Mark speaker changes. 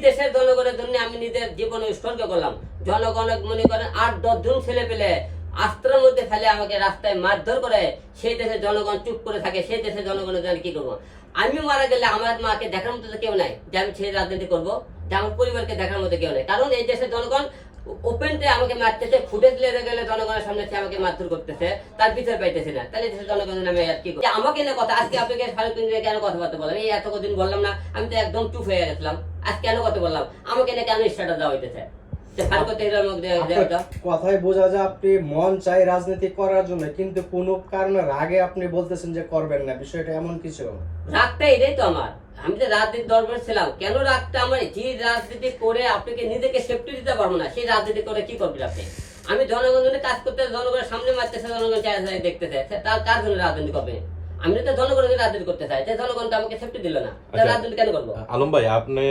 Speaker 1: দেশের জনগণের জন্য আমি নিজের জীবন উৎসর্গ করলাম। জনগণ মনে করেন 8-10 জন ছেলে পেলে আস্ত্রের মধ্যে ফেলে আমাকে রাস্তায় মারধর করে, সেই দেশের জনগণ চুপ করে থাকে। সেই দেশের জনগণের জন্য কি করবো? আমি মারা গেলে আমার মাকে দেখার মতো কেউ নাই যে আমি ছেড়ে রাজনীতি করবো, যে আমার পরিবারকে দেখার মতো কেউ নাই। কারণ এই দেশের জনগণ ওপেনতে আমাকে মারতেছে, ফুটেজ লেগে গেলে জনগণের সামনে সে আমাকে মারধর করতেছে, তার বিচার পাইতেছে না। তাহলে দেশের জনগণের নামে আর কি আমাকে না কথা। আজকে আপনাকে ফারুক কেন কথাবার্তা বললাম? এই এত কদিন বললাম না, আমি তো একদম চুপ হয়ে গেছিলাম। আজ কেন কথা বললাম? আমাকে না কেন স্টার্টার দেওয়া হইতেছে?
Speaker 2: কথাই বোঝা যায় আপনি মন চাই রাজনীতি করার জন্য, কিন্তু কোন কারণের আগে আপনি বলতেছেন যে করবেন না, বিষয়টা এমন কিছু?
Speaker 1: রাগটা এটাই তো আমার। আমি তো রাজনীতি দরবার ছিলাম, কেন রাগটা আমার? যে রাজনীতি করে আপনাকে নিজেকে সেফটি দিতে পারবো না, সেই রাজনীতি করে কি করবেন আপনি? আমি জনগণের কাজ করতে, জনগণের সামনে মারতেছে, জনগণ চাই দেখতেছে, তার কার জন্য রাজনীতি করবে? আমি তো জনগণের রাজনীতি করতে চাই, জনগণ তো আমাকে সেফটি দিল না, রাজনীতি কেন করবো?
Speaker 3: আলম ভাই, আপনি